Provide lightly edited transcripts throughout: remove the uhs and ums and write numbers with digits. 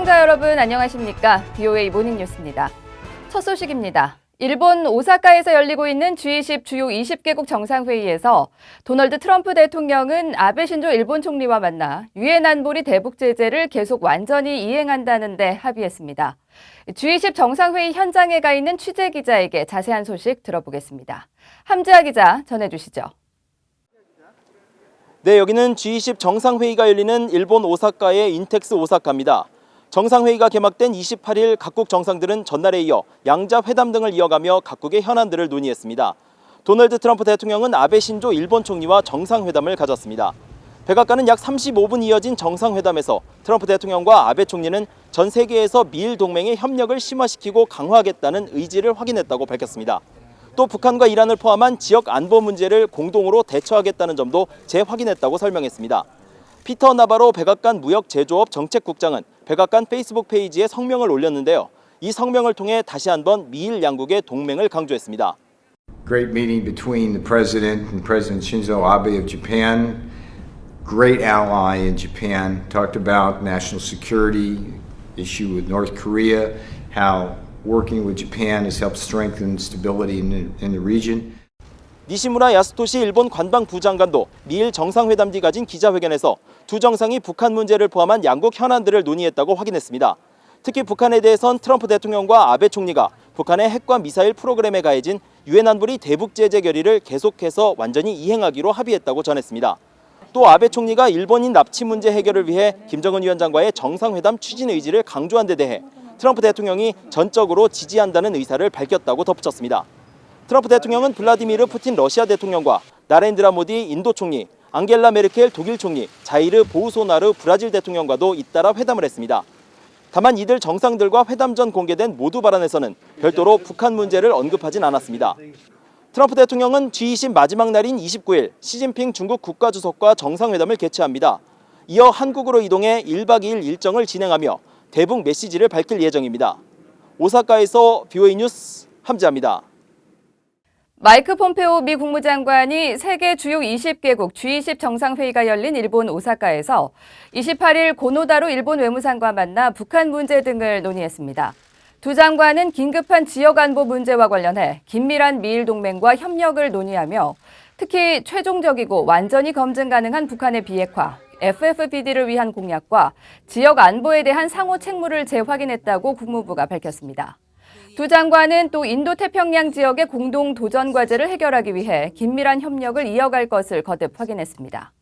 시청자 여러분 안녕하십니까? BOA 모닝뉴스입니다. 첫 소식입니다. 일본 오사카에서 열리고 있는 G20 주요 20개국 정상회의에서 도널드 트럼프 대통령은 아베 신조 일본 총리와 만나 유엔 안보리 대북 제재를 계속 완전히 이행한다는 데 합의했습니다. G20 정상회의 현장에 가 있는 취재 기자에게 자세한 소식 들어보겠습니다. 함지아 기자 전해주시죠. 네, 여기는 G20 정상회의가 열리는 일본 오사카의 인텍스 오사카입니다. 정상회의가 개막된 28일 각국 정상들은 전날에 이어 양자 회담 등을 이어가며 각국의 현안들을 논의했습니다. 도널드 트럼프 대통령은 아베 신조 일본 총리와 정상회담을 가졌습니다. 백악관은 약 35분 이어진 정상회담에서 트럼프 대통령과 아베 총리는 전 세계에서 미일 동맹의 협력을 심화시키고 강화하겠다는 의지를 확인했다고 밝혔습니다. 또 북한과 이란을 포함한 지역 안보 문제를 공동으로 대처하겠다는 점도 재확인했다고 설명했습니다. 피터 나바로 백악관 무역제조업 정책국장은 백악관 페이스북 페이지에 성명을 올렸는데요. 이 성명을 통해 다시 한번 미일 양국의 동맹을 강조했습니다. Great meeting between the President and President Shinzo Abe of Japan. Great ally in Japan. Talked about national security issue with North Korea, how working with Japan has helped strengthen stability in the region. 니시무라 야스토시 일본 관방부장관도 미일 정상회담 뒤 가진 기자회견에서 두 정상이 북한 문제를 포함한 양국 현안들을 논의했다고 확인했습니다. 특히 북한에 대해선 트럼프 대통령과 아베 총리가 북한의 핵과 미사일 프로그램에 가해진 유엔 안보리 대북 제재 결의를 계속해서 완전히 이행하기로 합의했다고 전했습니다. 또 아베 총리가 일본인 납치 문제 해결을 위해 김정은 위원장과의 정상회담 추진 의지를 강조한 데 대해 트럼프 대통령이 전적으로 지지한다는 의사를 밝혔다고 덧붙였습니다. 트럼프 대통령은 블라디미르 푸틴 러시아 대통령과 나렌드라 모디 인도 총리, 앙겔라 메르켈 독일 총리, 자이르 보우소나르 브라질 대통령과도 잇따라 회담을 했습니다. 다만 이들 정상들과 회담 전 공개된 모두 발언에서는 별도로 북한 문제를 언급하진 않았습니다. 트럼프 대통령은 G20 마지막 날인 29일 시진핑 중국 국가주석과 정상회담을 개최합니다. 이어 한국으로 이동해 1박 2일 일정을 진행하며 대북 메시지를 밝힐 예정입니다. 오사카에서 BOA 뉴스 함지아입니다. 마이크 폼페오 미 국무장관이 세계 주요 20개국 G20 정상회의가 열린 일본 오사카에서 28일 고노다로 일본 외무상과 만나 북한 문제 등을 논의했습니다. 두 장관은 긴급한 지역 안보 문제와 관련해 긴밀한 미일 동맹과 협력을 논의하며 특히 최종적이고 완전히 검증 가능한 북한의 비핵화, FFPD를 위한 공약과 지역 안보에 대한 상호 책무를 재확인했다고 국무부가 밝혔습니다. 두 장관은 또 인도태평양 지역의 공동 도전 과제를 해결하기 위해 긴밀한 협력을 이어갈 것을 거듭 확인했습니다.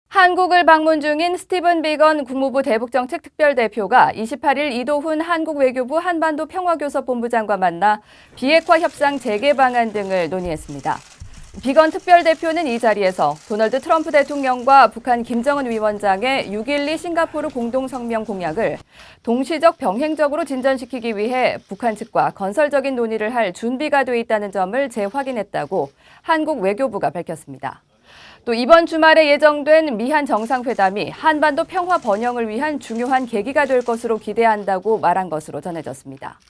한국을 방문 중인 스티븐 비건 국무부 대북정책 특별대표가 28일 이도훈 한국 외교부 한반도 평화교섭본부장과 만나 비핵화 협상 재개 방안 등을 논의했습니다. 비건 특별대표는 이 자리에서 도널드 트럼프 대통령과 북한 김정은 위원장의 6.12 싱가포르 공동성명 공약을 동시적 병행적으로 진전시키기 위해 북한 측과 건설적인 논의를 할 준비가 돼 있다는 점을 재확인했다고 한국 외교부가 밝혔습니다. 또 이번 주말에 예정된 미한 정상회담이 한반도 평화 번영을 위한 중요한 계기가 될 것으로 기대한다고 말한 것으로 전해졌습니다.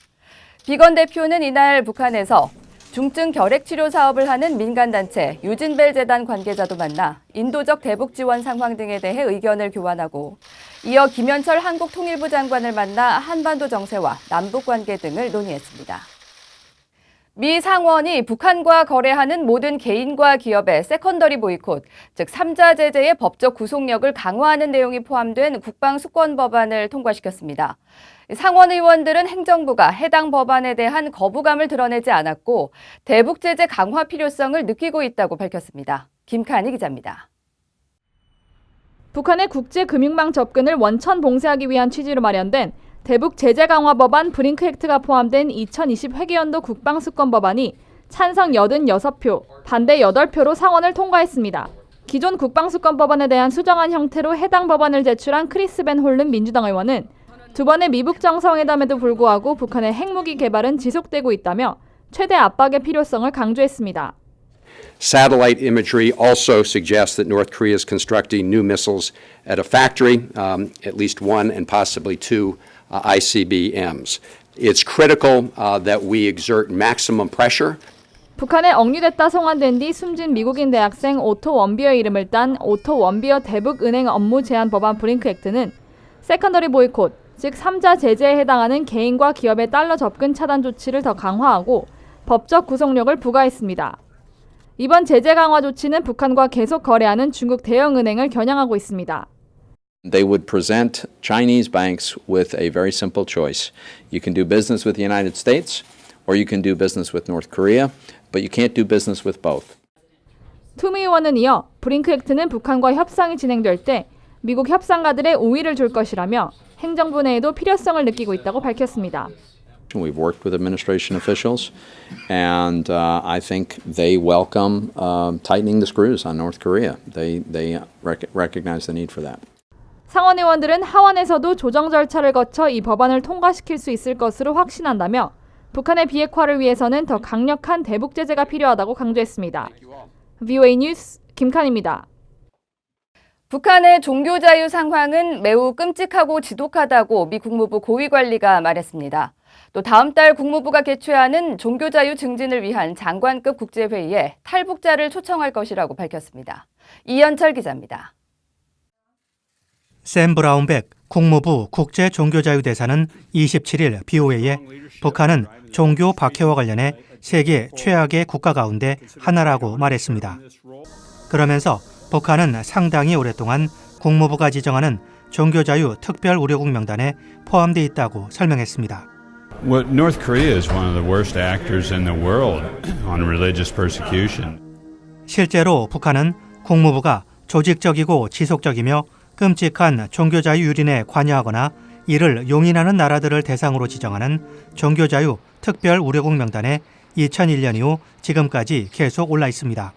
비건 대표는 이날 북한에서 중증 결핵 치료 사업을 하는 민간단체 유진벨 재단 관계자도 만나 인도적 대북 지원 상황 등에 대해 의견을 교환하고 이어 김현철 한국통일부 장관을 만나 한반도 정세와 남북 관계 등을 논의했습니다. 미 상원이 북한과 거래하는 모든 개인과 기업의 세컨더리 보이콧, 즉 3자 제재의 법적 구속력을 강화하는 내용이 포함된 국방수권 법안을 통과시켰습니다. 상원 의원들은 행정부가 해당 법안에 대한 거부감을 드러내지 않았고 대북 제재 강화 필요성을 느끼고 있다고 밝혔습니다. 김칸희 기자입니다. 북한의 국제금융망 접근을 원천 봉쇄하기 위한 취지로 마련된 대북 제재 강화 법안 브링크 액트가 포함된 2020 회계연도 국방수권 법안이 찬성 86표, 반대 8표로 상원을 통과했습니다. 기존 국방수권 법안에 대한 수정안 형태로 해당 법안을 제출한 크리스 벤 홀름 민주당 의원은 두 번의 미북 정상회담에도 불구하고 북한의 핵무기 개발은 지속되고 있다며 최대 압박의 필요성을 강조했습니다. Satellite imagery also suggests that North Korea is constructing new missiles at a factory, at least one and possibly two ICBMs. It's critical that we exert maximum pressure. 북한에 억류됐다 송환된 뒤 숨진 미국인 대학생 오토 원비어의 이름을 딴 오토 원비어 대북은행 업무 제한 법안 브링크 액트는 세컨더리 보이콧, 즉 3자 제재에 해당하는 개인과 기업의 달러 접근 차단 조치를 더 강화하고 법적 구속력을 부과했습니다. 이번 제재 강화 조치는 북한과 계속 거래하는 중국 대형은행을 겨냥하고 있습니다. They would present Chinese banks with a very simple choice. You can do business with the United States or you can do business with North Korea, but you can't do business with both. 투미 의원은 이어 브링크 액트는 북한과 협상이 진행될 때 미국 협상가들의 우위를 줄 것이라며 행정부 내에도 필요성을 느끼고 있다고 밝혔습니다. We've worked with administration officials, and I think they welcome tightening the screws on North Korea. They recognize the need for that. 상원 의원들은 하원에서도 조정 절차를 거쳐 이 법안을 통과시킬 수 있을 것으로 확신한다며 북한의 비핵화를 위해서는 더 강력한 대북 제재가 필요하다고 강조했습니다. VOA 뉴스 김칸입니다. 북한의 종교 자유 상황은 매우 끔찍하고 지독하다고 미 국무부 고위관리가 말했습니다. 또 다음 달 국무부가 개최하는 종교 자유 증진을 위한 장관급 국제회의에 탈북자를 초청할 것이라고 밝혔습니다. 이현철 기자입니다. 샘 브라운백 국무부 국제종교자유대사는 27일 BOA에 북한은 종교 박해와 관련해 세계 최악의 국가 가운데 하나라고 말했습니다. 그러면서 북한은 상당히 오랫동안 국무부가 지정하는 종교자유 특별 우려국 명단에 포함되어 있다고 설명했습니다. Well, North Korea is one of the worst actors in the world on religious persecution. 실제로 북한은 국무부가 조직적이고 지속적이며 끔찍한 종교자유 유린에 관여하거나 이를 용인하는 나라들을 대상으로 지정하는 종교자유 특별 우려국 명단에 2001년 이후 지금까지 계속 올라 있습니다.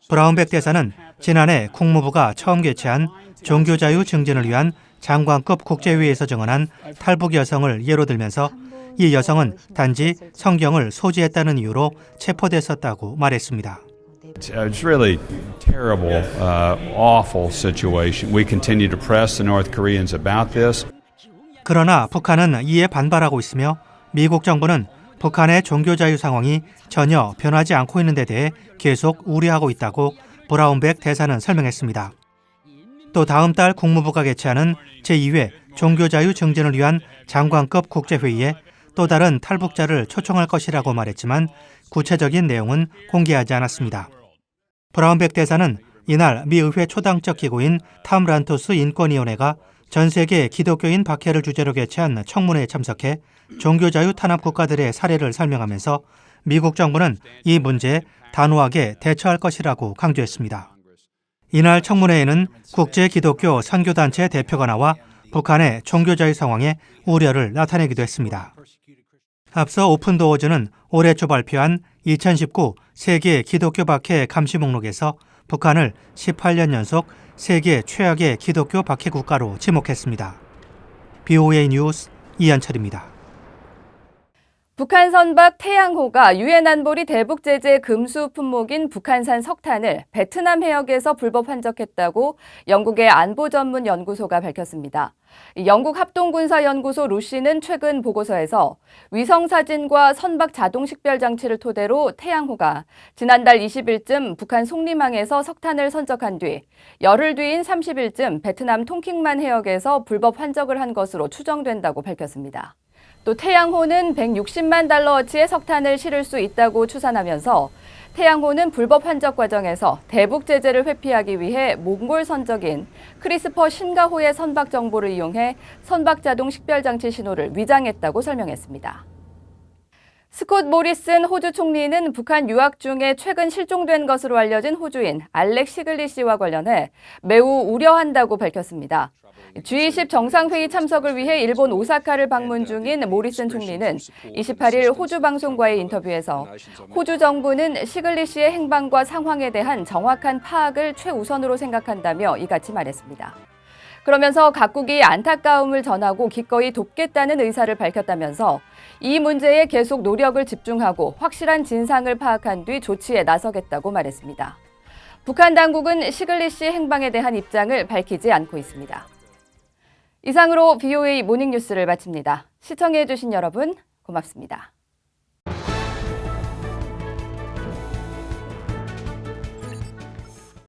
브라운백 대사는 지난해 국무부가 처음 개최한 종교자유 증진을 위한 장관급 국제회의에서 증언한 탈북 여성을 예로 들면서 이 여성은 단지 성경을 소지했다는 이유로 체포됐었다고 말했습니다. It's really terrible, awful situation. We continue to press the North Koreans about this. 그러나 북한은 이에 반발하고 있으며 미국 정부는 북한의 종교자유 상황이 전혀 변하지 않고 있는 데 대해 계속 우려하고 있다고 브라운백 대사는 설명했습니다. 또 다음 달 국무부가 개최하는 제2회 종교자유 증진을 위한 장관급 국제회의에 또 다른 탈북자를 초청할 것이라고 말했지만 구체적인 내용은 공개하지 않았습니다. 브라운백 대사는 이날 미 의회 초당적 기구인 탐 란토스 인권위원회가 전 세계 기독교인 박해를 주제로 개최한 청문회에 참석해 종교자유 탄압 국가들의 사례를 설명하면서 미국 정부는 이 문제에 단호하게 대처할 것이라고 강조했습니다. 이날 청문회에는 국제기독교 선교단체 대표가 나와 북한의 종교자유 상황에 우려를 나타내기도 했습니다. 앞서 오픈도어즈는 올해 초 발표한 2019 세계 기독교 박해 감시 목록에서 북한을 18년 연속 세계 최악의 기독교 박해 국가로 지목했습니다. BOA 뉴스 이현철입니다. 북한 선박 태양호가 유엔 안보리 대북 제재 금수 품목인 북한산 석탄을 베트남 해역에서 불법 환적했다고 영국의 안보 전문 연구소가 밝혔습니다. 영국 합동군사연구소 루시는 최근 보고서에서 위성 사진과 선박 자동 식별 장치를 토대로 태양호가 지난달 20일쯤 북한 속림항에서 석탄을 선적한 뒤 열흘 뒤인 30일쯤 베트남 통킹만 해역에서 불법 환적을 한 것으로 추정된다고 밝혔습니다. 또 태양호는 160만 달러어치의 석탄을 실을 수 있다고 추산하면서 태양호는 불법 환적 과정에서 대북 제재를 회피하기 위해 몽골 선적인 크리스퍼 신가호의 선박 정보를 이용해 선박 자동 식별 장치 신호를 위장했다고 설명했습니다. 스콧 모리슨 호주 총리는 북한 유학 중에 최근 실종된 것으로 알려진 호주인 알렉 시글리 씨와 관련해 매우 우려한다고 밝혔습니다. G20 정상회의 참석을 위해 일본 오사카를 방문 중인 모리슨 총리는 28일 호주 방송과의 인터뷰에서 호주 정부는 시글리 씨의 행방과 상황에 대한 정확한 파악을 최우선으로 생각한다며 이같이 말했습니다. 그러면서 각국이 안타까움을 전하고 기꺼이 돕겠다는 의사를 밝혔다면서 이 문제에 계속 노력을 집중하고 확실한 진상을 파악한 뒤 조치에 나서겠다고 말했습니다. 북한 당국은 시글리 씨 행방에 대한 입장을 밝히지 않고 있습니다. 이상으로 VOA 모닝뉴스를 마칩니다. 시청해주신 여러분 고맙습니다.